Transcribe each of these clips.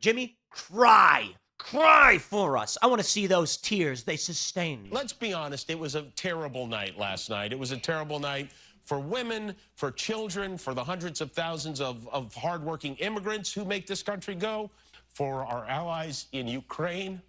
Jimmy, cry. Cry for us. I want to see those tears. They sustain you. Let's be honest. It was a terrible night last night. It was a terrible night for women, for children, for the hundreds of thousands of hardworking immigrants who make this country go, for our allies in Ukraine,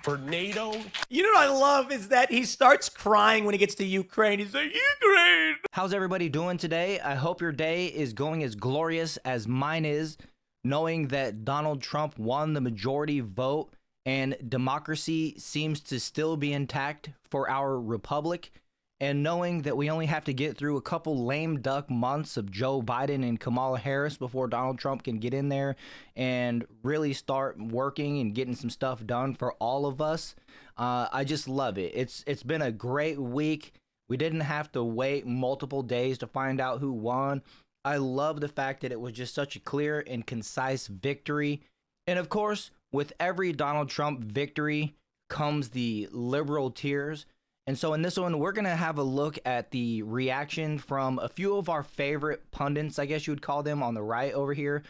for NATO. You know what I love is that he starts crying when he gets to Ukraine. He's like, Ukraine. How's everybody doing today? I hope your day is going as glorious as mine is, knowing that Donald Trump won the majority vote and democracy seems to still be intact for our republic, and knowing that we only have to get through a couple lame duck months of Joe Biden and Kamala Harris before Donald Trump can get in there and really start working and getting some stuff done for all of us. I just love it. It's been a great week. We didn't have to wait multiple days to find out who won. I love the fact that it was just such a clear and concise victory. And of course, with every Donald Trump victory comes the liberal tears. And so in this one, we're going to have a look at the reaction from a few of our favorite pundits, I guess you would call them, on the right over here.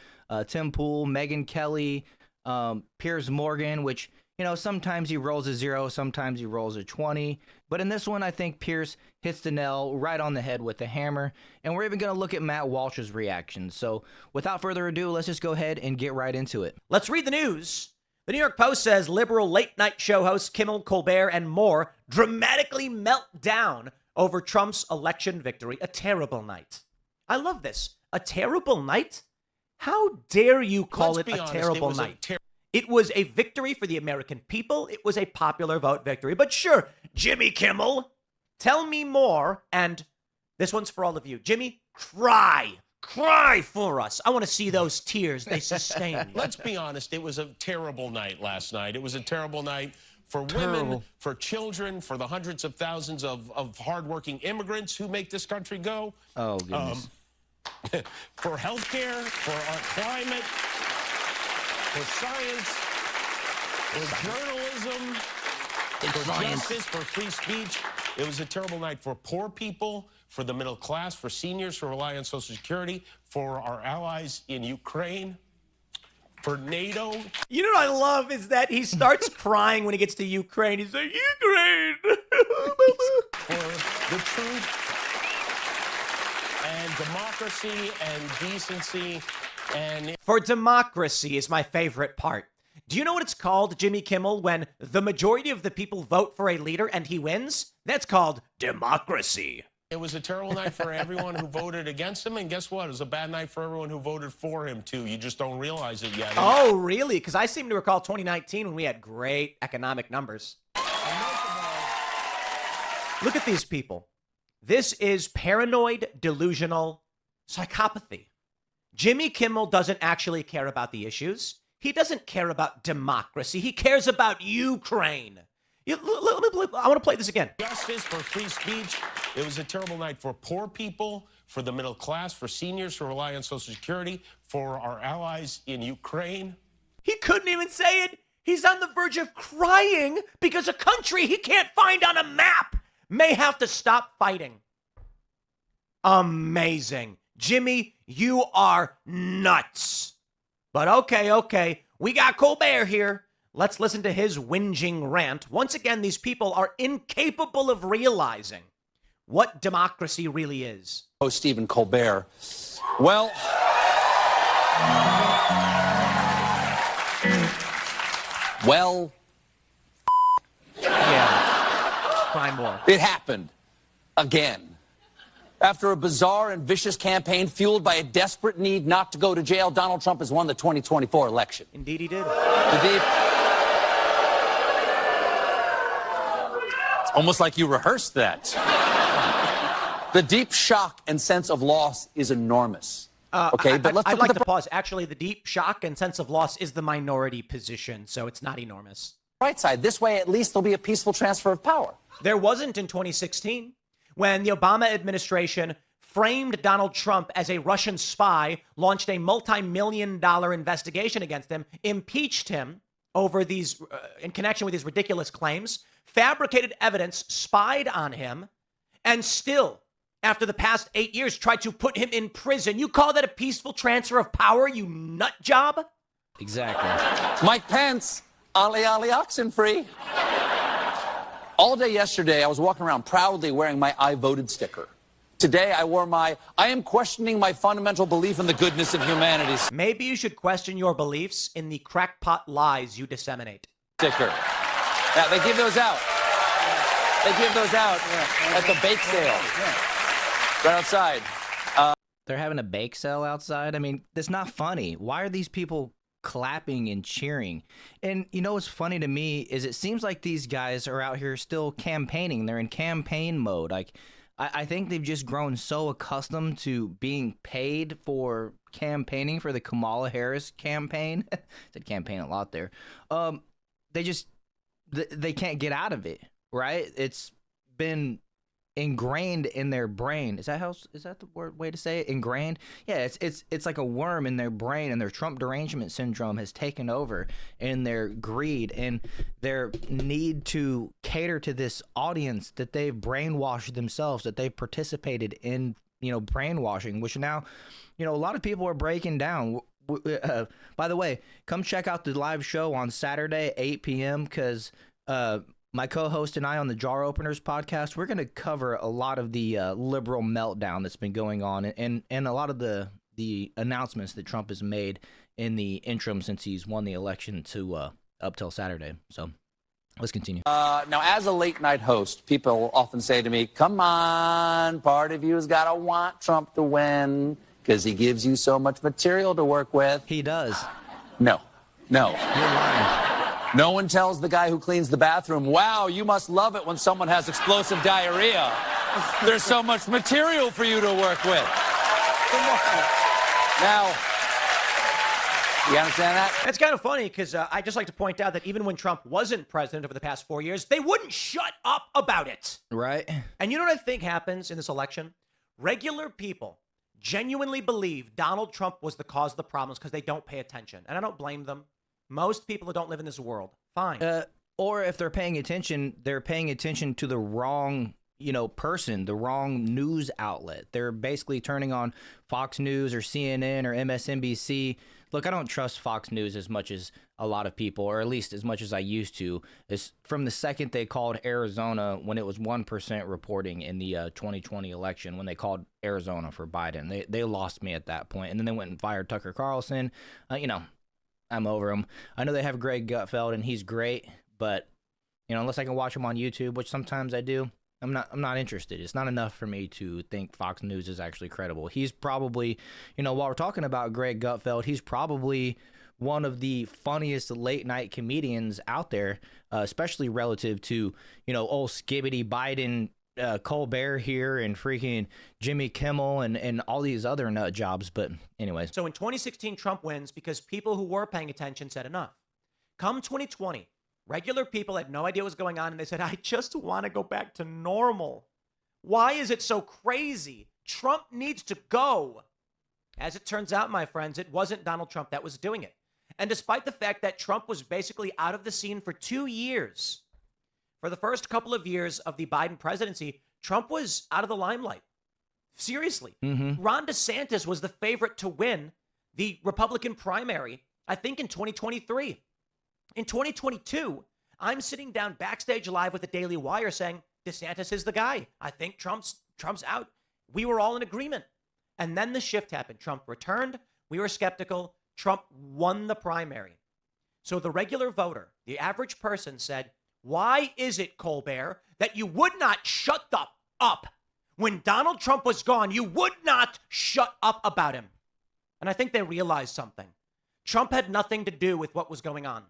Tim Pool, Megyn Kelly, Piers Morgan, which, you know, sometimes he rolls a 0, sometimes he rolls a 20. But in this one, I think Piers hits the nail right on the head with the hammer. And we're even going to look at Matt Walsh's reaction. So without further ado, let's just go ahead and get right into it. Let's read the news. The New York Post says liberal late-night show hosts Kimmel, Colbert, and more dramatically melt down over Trump's election victory. A terrible night. I love this. A terrible night? How dare you call it a terrible night? It was a victory for the American people. It was a popular vote victory. But sure, Jimmy Kimmel, tell me more. And this one's for all of you. Jimmy, cry. Cry for us. I want to see those tears. They sustain you. Let's be honest. It was a terrible night last night. It was a terrible night for women, for children, for the hundreds of thousands of hardworking immigrants who make this country go. Oh, goodness. For healthcare, for our climate, for science, for journalism, for justice, for free speech. It was a terrible night for poor people, for the middle class, for seniors who rely on Social Security, for our allies in Ukraine, for NATO. You know what I love is that he starts crying when he gets to Ukraine. He's like, Ukraine! For the truth and democracy and decency and... For democracy is my favorite part. Do you know what it's called, Jimmy Kimmel, when the majority of the people vote for a leader and he wins? That's called democracy. It was a terrible night for everyone who voted against him, and guess what? It was a bad night for everyone who voted for him, too. You just don't realize it yet. Oh, really? Because I seem to recall 2019 when we had great economic numbers. Look at these people. This is paranoid, delusional psychopathy. Jimmy Kimmel doesn't actually care about the issues. He doesn't care about democracy. He cares about Ukraine. I want to play this again. Justice, for free speech. It was a terrible night for poor people, for the middle class, for seniors who rely on Social Security, for our allies in Ukraine. He couldn't even say it. He's on the verge of crying because a country he can't find on a map may have to stop fighting. Amazing. Jimmy, you are nuts. But okay. We got Colbert here. Let's listen to his whinging rant. Once again, these people are incapable of realizing what democracy really is. Oh, Stephen Colbert. Well, Yeah. Cry more. it happened again. After a bizarre and vicious campaign fueled by a desperate need not to go to jail, Donald Trump has won the 2024 election. Indeed, he did. It's almost like you rehearsed that. The deep shock and sense of loss is enormous. Okay, but let's I'd look like at to pause. Actually, the deep shock and sense of loss is the minority position, so it's not enormous. right side. This way, at least there'll be a peaceful transfer of power. There wasn't in 2016 when the Obama administration framed Donald Trump as a Russian spy, launched a multi-million-dollar investigation against him, impeached him over these, in connection with these ridiculous claims, fabricated evidence, spied on him, and still, after the past 8 years, tried to put him in prison. You call that a peaceful transfer of power, you nut job? Exactly. Mike Pence, ollie ollie oxen-free. All day yesterday, I was walking around proudly wearing my I voted sticker. Today, I wore my I am questioning my fundamental belief in the goodness of humanity Maybe you should question your beliefs in the crackpot lies you disseminate. sticker. Yeah, they give those out. They give those out at the bake sale. Right outside. They're having a bake sale outside. I mean, that's not funny. Why are these people clapping and cheering? And you know what's funny to me is it seems like these guys are out here still campaigning. They're in campaign mode. Like, I think they've just grown so accustomed to being paid for campaigning for the Kamala Harris campaign. Said campaign a lot there. They can't get out of it, right? It's been ingrained in their brain. Is that the way to say it? Ingrained? Yeah, it's like a worm in their brain, and their Trump derangement syndrome has taken over, and their greed and their need to cater to this audience that they've brainwashed themselves, that they've participated in, brainwashing, which now, a lot of people are breaking down. By the way, come check out the live show on Saturday, 8 p.m. because my co-host and I on the Jar Openers podcast, we're going to cover a lot of the liberal meltdown that's been going on, and a lot of the announcements that Trump has made in the interim since he's won the election to up till Saturday. So let's continue. Now, as a late night host, people often say to me, come on, part of you's got to want Trump to win because he gives you so much material to work with. He does. No. You're lying. No one tells the guy who cleans the bathroom, wow, you must love it when someone has explosive diarrhea. There's so much material for you to work with. Come on. Now, you understand that? It's kind of funny because I just like to point out that even when Trump wasn't president over the past 4 years, they wouldn't shut up about it. Right. And you know what I think happens in this election? Regular people genuinely believe Donald Trump was the cause of the problems because they don't pay attention. And I don't blame them. Most people who don't live in this world, fine. Or if they're paying attention to the wrong, person, the wrong news outlet. They're basically turning on Fox News or CNN or MSNBC. Look, I don't trust Fox News as much as a lot of people, or at least as much as I used to. It's from the second they called Arizona, when it was 1% reporting in the 2020 election, when they called Arizona for Biden. They lost me at that point. And then they went and fired Tucker Carlson. I'm over him. I know they have Greg Gutfeld, and he's great, but unless I can watch him on YouTube, which sometimes I do, I'm not interested. It's not enough for me to think Fox News is actually credible. He's probably, while we're talking about Greg Gutfeld, he's probably one of the funniest late night comedians out there, especially relative to, old Skibbity Biden, Colbert here, and freaking Jimmy Kimmel and all these other nut jobs. But anyways. So in 2016, Trump wins because people who were paying attention said enough. Come 2020, regular people had no idea what was going on, and they said, I just want to go back to normal. Why is it so crazy? Trump needs to go. As it turns out, my friends, it wasn't Donald Trump that was doing it. And despite the fact that Trump was basically out of the scene for 2 years, for the first couple of years of the Biden presidency, Trump was out of the limelight. Seriously. Mm-hmm. Ron DeSantis was the favorite to win the Republican primary, I think, in 2023. In 2022, I'm sitting down backstage live with the Daily Wire saying, DeSantis is the guy. I think Trump's out. We were all in agreement. And then the shift happened. Trump returned. We were skeptical. Trump won the primary. So the regular voter, the average person said, why is it, Colbert, that you would not shut up when Donald Trump was gone? You would not shut up about him. And I think they realized something. Trump had nothing to do with what was going on.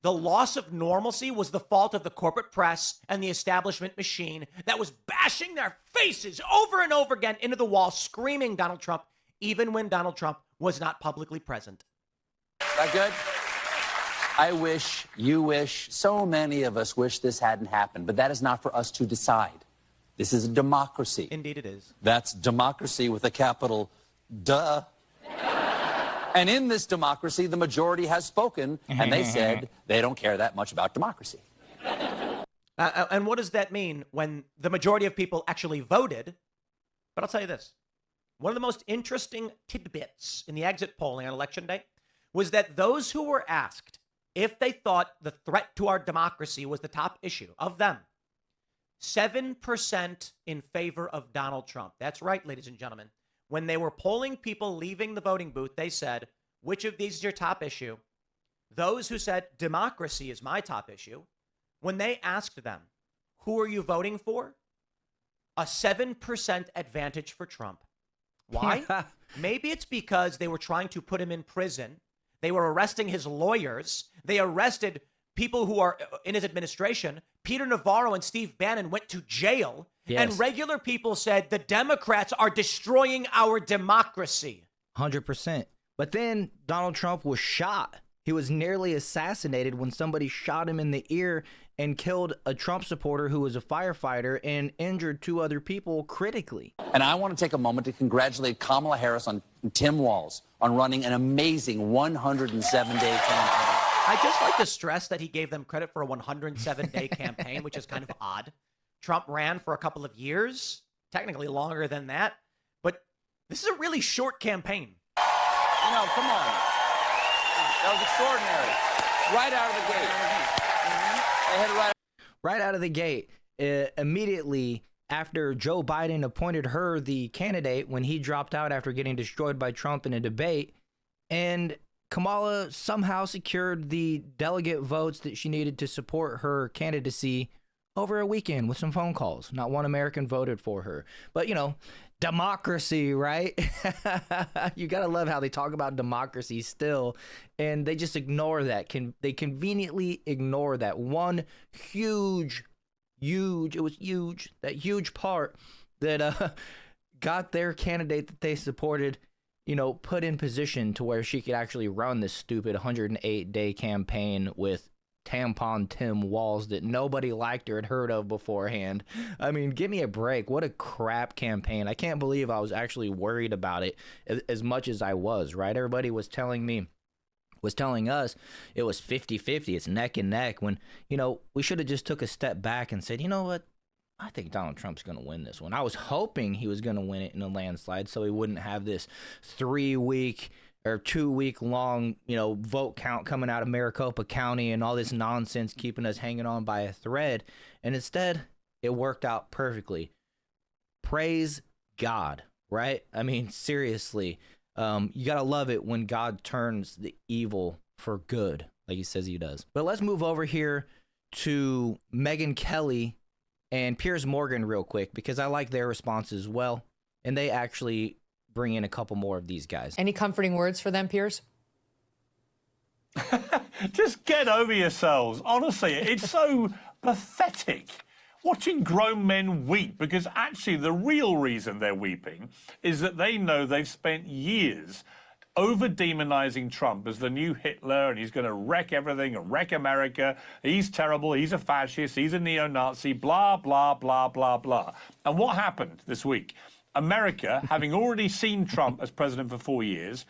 The loss of normalcy was the fault of the corporate press and the establishment machine that was bashing their faces over and over again into the wall, screaming Donald Trump, even when Donald Trump was not publicly present. That good? I wish, you wish, so many of us wish this hadn't happened, but that is not for us to decide. This is a democracy. Indeed it is. That's democracy with a capital duh. And in this democracy, the majority has spoken, and they said they don't care that much about democracy. And what does that mean when the majority of people actually voted? But I'll tell you this. One of the most interesting tidbits in the exit polling on Election Day was that those who were asked if they thought the threat to our democracy was the top issue of them, 7% in favor of Donald Trump. That's right, ladies and gentlemen. When they were polling people leaving the voting booth, they said, which of these is your top issue? Those who said democracy is my top issue, when they asked them, who are you voting for? A 7% advantage for Trump. Why? Maybe it's because they were trying to put him in prison. They were arresting his lawyers. They arrested people who are in his administration. Peter Navarro and Steve Bannon went to jail. Yes. And regular people said the Democrats are destroying our democracy. 100%. But then Donald Trump was shot. He was nearly assassinated when somebody shot him in the ear and killed a Trump supporter who was a firefighter and injured 2 other people critically. And I want to take a moment to congratulate Kamala Harris and Tim Walz on running an amazing 107-day campaign. I just like to stress that he gave them credit for a 107-day campaign, which is kind of odd. Trump ran for a couple of years, technically longer than that, but this is a really short campaign. You know, come on. That was extraordinary. Right out of the gate. They hit right out of the gate. Immediately after Joe Biden appointed her the candidate when he dropped out after getting destroyed by Trump in a debate, and Kamala somehow secured the delegate votes that she needed to support her candidacy over a weekend with some phone calls. Not one American voted for her. But, you know, democracy, right? You got to love how they talk about democracy still, and they just ignore that. They conveniently ignore that one huge, that huge part that got their candidate that they supported, you know, put in position to where she could actually run this stupid 108-day campaign with tampon Tim Walz that nobody liked or had heard of beforehand. I mean, give me a break. What a crap campaign. I can't believe I was actually worried about it as much as I was, right? Everybody was telling us it was 50-50. It's neck and neck when, you know, we should have just took a step back and said, you know what? I think Donald Trump's going to win this one. I was hoping he was going to win it in a landslide so he wouldn't have this 3-week or 2-week long, you know, vote count coming out of Maricopa County and all this nonsense keeping us hanging on by a thread. And instead, it worked out perfectly. Praise God, right? I mean, seriously, you got to love it when God turns the evil for good, like he says he does. But let's move over here to Megyn Kelly and Piers Morgan real quick, because I like their response as well. And they actually bring in a couple more of these guys. Any comforting words for them, Piers? Just get over yourselves. Honestly, it's so pathetic watching grown men weep, because actually the real reason they're weeping is that they know they've spent years over-demonizing Trump as the new Hitler, and he's going to wreck everything and wreck America. He's terrible. He's a fascist. He's a neo-Nazi, blah, blah, blah, blah, blah. And what happened this week? America, having already seen Trump as president for 4 years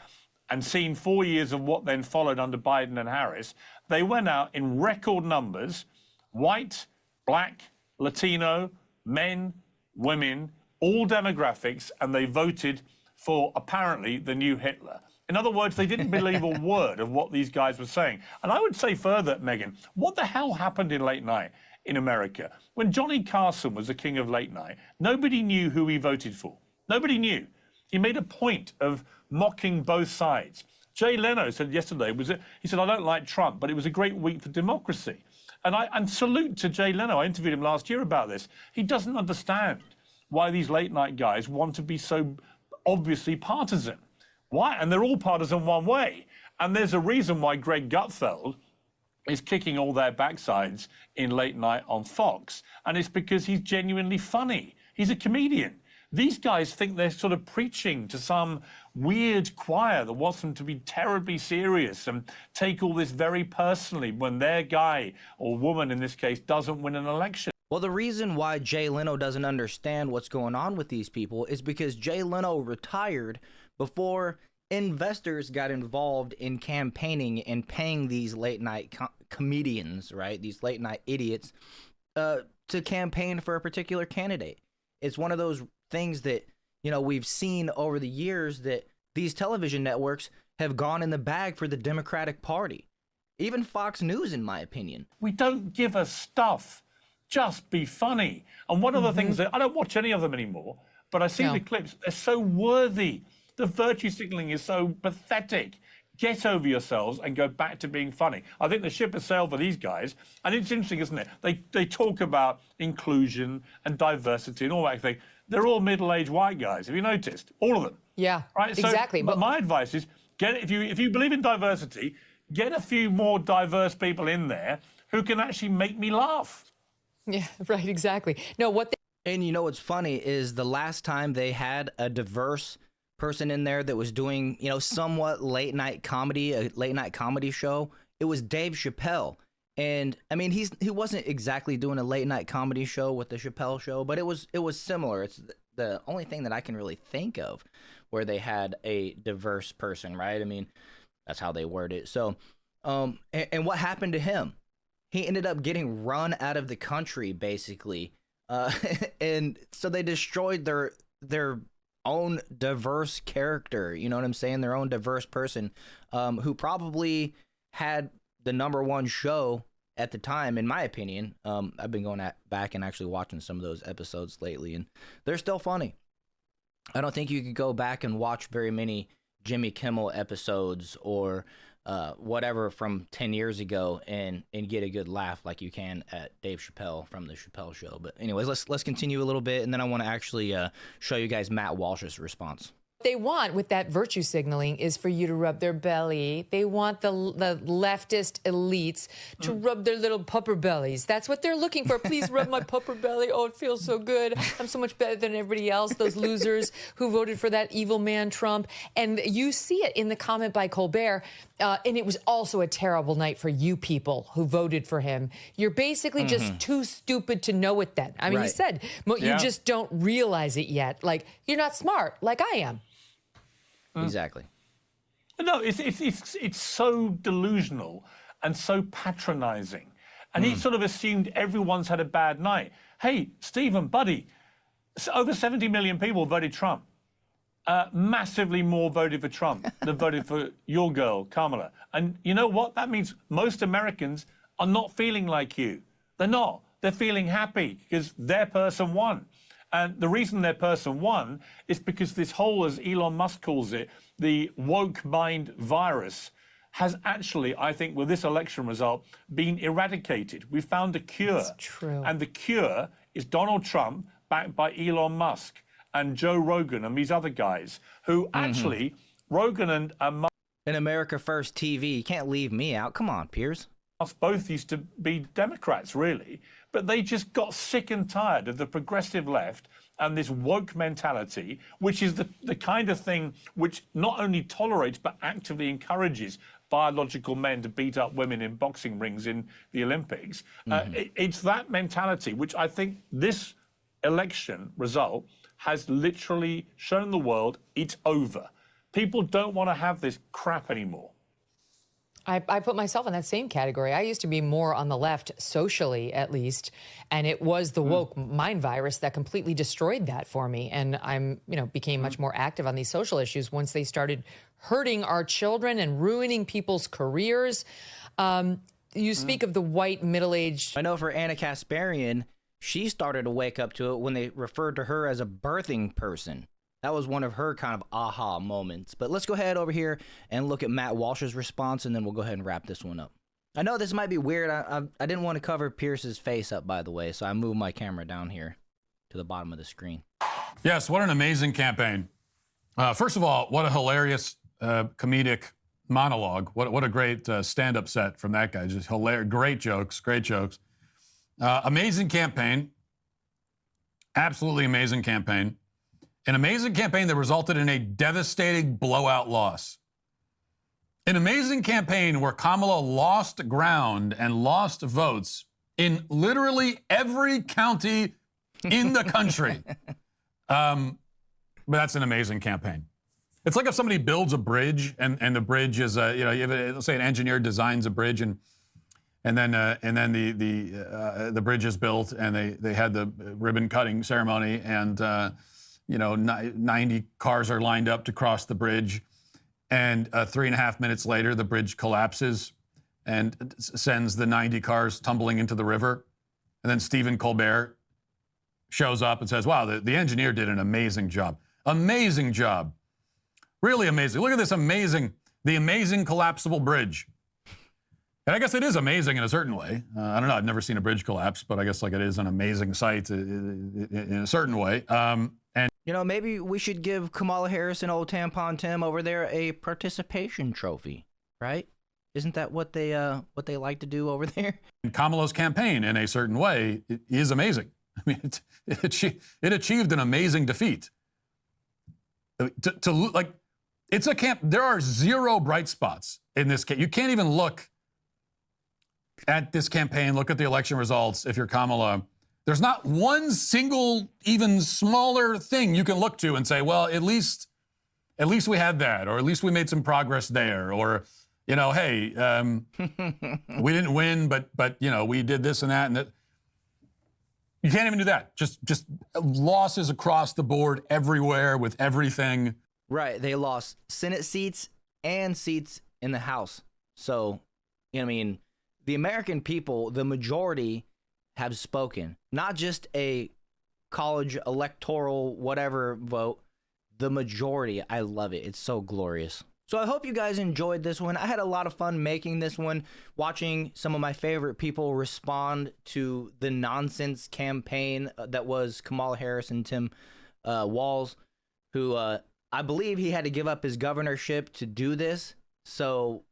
and seen 4 years of what then followed under Biden and Harris, they went out in record numbers, white, black, Latino, men, women, all demographics, and they voted for apparently the new Hitler. In other words, they didn't believe a word of what these guys were saying. And I would say further, Megyn, what the hell happened in late night in America? When Johnny Carson was the king of late night, nobody knew who he voted for. Nobody knew. He made a point of mocking both sides. Jay Leno said yesterday, he said, I don't like Trump, but it was a great week for democracy. And salute to Jay Leno. I interviewed him last year about this. He doesn't understand why these late night guys want to be so obviously partisan. Why? And they're all partisan one way. And there's a reason why Greg Gutfeld is kicking all their backsides in late night on Fox. And it's because he's genuinely funny. He's a comedian. These guys think they're sort of preaching to some weird choir that wants them to be terribly serious and take all this very personally when their guy, or woman in this case, doesn't win an election. Well, the reason why Jay Leno doesn't understand what's going on with these people is because Jay Leno retired before investors got involved in campaigning and paying these late night comedians, right? These late night idiots to campaign for a particular candidate. It's one of those things that, you know, we've seen over the years that these television networks have gone in the bag for the Democratic Party. Even Fox News, in my opinion. We don't give a stuff. Just be funny. And one of the things that I don't watch any of them anymore, but I see the clips. They're so worthy. The virtue signaling is so pathetic. Get over yourselves and go back to being funny. I think the ship has sailed for these guys. And it's interesting, isn't it? They talk about inclusion and diversity and all that thing. They're all middle-aged white guys. Have you noticed? All of them. Yeah, right? exactly. So, but my advice is, if you believe in diversity, get a few more diverse people in there who can actually make me laugh. Yeah, right, exactly. No, And you know what's funny is the last time they had a diverse person in there that was doing, somewhat late night comedy, a late night comedy show, it was Dave Chappelle. And I mean, he wasn't exactly doing a late night comedy show with the Chappelle show, but it was similar. It's the only thing that I can really think of where they had a diverse person, right? I mean, that's how they word it. So, and what happened to him? He ended up getting run out of the country, basically. And so they destroyed their own diverse character. You know what I'm saying? Their own diverse person, who probably had the #1 show at the time, in my opinion. I've been going back and actually watching some of those episodes lately, and they're still funny. I don't think you could go back and watch very many Jimmy Kimmel episodes or whatever from 10 years ago and get a good laugh like you can at Dave Chappelle from the Chappelle Show. But anyways, let's continue a little bit, and then I want to actually show you guys Matt Walsh's response. They want with that virtue signaling is for you to rub their belly. They want the leftist elites to rub their little pupper bellies. That's what they're looking for. Please rub my pupper belly. Oh, it feels so good. I'm so much better than everybody else, those losers who voted for that evil man Trump. And you see it in the comment by Colbert. And it was also a terrible night for you people who voted for him. You're basically just too stupid to know it then. I mean, he said, you just don't realize it yet. Like, you're not smart like I am. Exactly. No, it's so delusional and so patronizing. And he sort of assumed everyone's had a bad night. Hey, Stephen, buddy, over 70 million people voted Trump. Massively more voted for Trump than voted for your girl, Kamala. And you know what? That means most Americans are not feeling like you. They're not. They're feeling happy because their person won. And the reason their person won is because this whole, as Elon Musk calls it, the woke mind virus has actually, I think, with this election result, been eradicated. We found a cure. That's true. And the cure is Donald Trump backed by Elon Musk and Joe Rogan and these other guys who actually, Rogan and Musk In America First TV, you can't leave me out. Come on, Piers. both used to be Democrats, really, but they just got sick and tired of the progressive left and this woke mentality, which is the kind of thing which not only tolerates but actively encourages biological men to beat up women in boxing rings in the Olympics. It's that mentality which I think this election result has literally shown the world it's over. People don't want to have this crap anymore. I put myself in that same category. I used to be more on the left, socially at least, and it was the woke mind virus that completely destroyed that for me. And I'm, became much more active on these social issues once they started hurting our children and ruining people's careers. You speak of the white middle-aged. I know for Anna Kasparian, she started to wake up to it when they referred to her as a birthing person. That was one of her kind of aha moments. But let's go ahead over here and look at Matt Walsh's response, and then we'll go ahead and wrap this one up. I know this might be weird. I didn't want to cover Pierce's face up, by the way, so I moved my camera down here to the bottom of the screen. Yes, what an amazing campaign. First of all, what a hilarious comedic monologue. What a great stand-up set from that guy. Just hilarious. Great jokes. Amazing campaign. Absolutely amazing campaign. An amazing campaign that resulted in a devastating blowout loss. An amazing campaign where Kamala lost ground and lost votes in literally every county in the country. But that's an amazing campaign. It's like if somebody builds a bridge and the bridge is, let's say an engineer designs a bridge and then the bridge is built and they had the ribbon cutting ceremony and 90 cars are lined up to cross the bridge. And 3.5 minutes later, the bridge collapses and sends the 90 cars tumbling into the river. And then Stephen Colbert shows up and says, wow, the engineer did an amazing job. Amazing job. Really amazing. Look at this the amazing collapsible bridge. And I guess it is amazing in a certain way. I don't know. I've never seen a bridge collapse, but I guess like it is an amazing sight in a certain way. And You know, maybe we should give Kamala Harris and old Tampon Tim over there a participation trophy, right? Isn't that what they like to do over there? Kamala's campaign, in a certain way, is amazing. I mean, it achieved an amazing defeat. It's a camp. There are zero bright spots in this case. You can't even look at this campaign, look at the election results. If you're Kamala, there's not one single, even smaller thing you can look to and say, well, at least we had that, or at least we made some progress there, or, you know, hey, we didn't win, but you know, we did this and that and that. You can't even do that. Just losses across the board everywhere with everything. Right. They lost Senate seats and seats in the House. So, you know, I mean, the American people, the majority, have spoken. Not just a college electoral whatever vote. The majority. I love it. It's so glorious. So I hope you guys enjoyed this one. I had a lot of fun making this one, watching some of my favorite people respond to the nonsense campaign that was Kamala Harris and Tim Walz, who I believe he had to give up his governorship to do this. So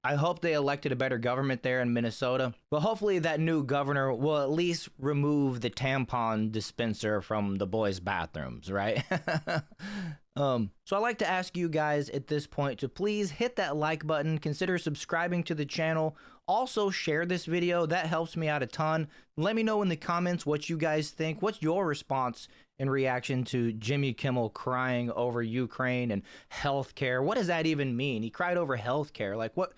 I hope they elected a better government there in Minnesota. But hopefully that new governor will at least remove the tampon dispenser from the boys' bathrooms, right? So I'd like to ask you guys at this point to please hit that like button, consider subscribing to the channel, also share this video. That helps me out a ton. Let me know in the comments what you guys think. What's your response in reaction to Jimmy Kimmel crying over Ukraine and healthcare? What does that even mean? He cried over healthcare. Like what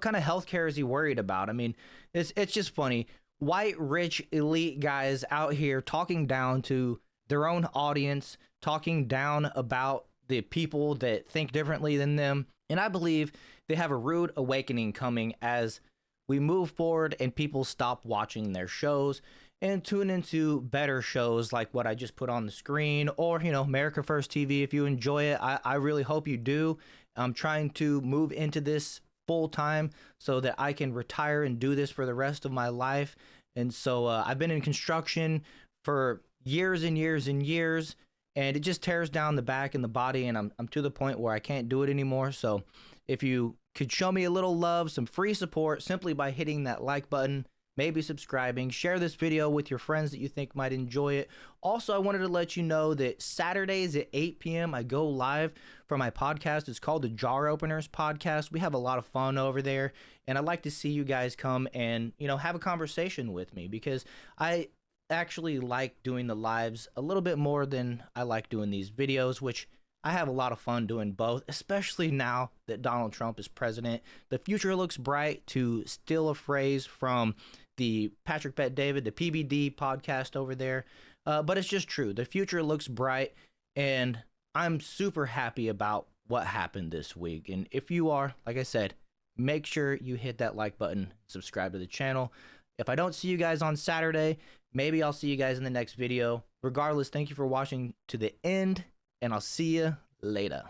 kind of healthcare is he worried about? I mean, it's just funny. White, rich, elite guys out here talking down to their own audience, talking down about the people that think differently than them. And I believe they have a rude awakening coming as we move forward and people stop watching their shows and tune into better shows like what I just put on the screen, or, you know, America First TV. If you enjoy it, I really hope you do. I'm trying to move into this full time so that I can retire and do this for the rest of my life. And so I've been in construction for years and years and years, and it just tears down the back and the body, and I'm to the point where I can't do it anymore. So if you could show me a little love, some free support, simply by hitting that like button, maybe subscribing, share this video with your friends that you think might enjoy it. Also, I wanted to let you know that Saturdays at 8 p.m. I go live for my podcast. It's called the Jar Openers Podcast. We have a lot of fun over there, and I'd like to see you guys come and, you know, have a conversation with me, because I actually like doing the lives a little bit more than I like doing these videos, which I have a lot of fun doing both, especially now that Donald Trump is president. The future looks bright, to steal a phrase from the Patrick Bet David, the PBD podcast over there. But it's just true. The future looks bright, and I'm super happy about what happened this week. And if you are, like I said, make sure you hit that like button, subscribe to the channel. If I don't see you guys on Saturday, maybe I'll see you guys in the next video. Regardless, thank you for watching to the end, and I'll see you later.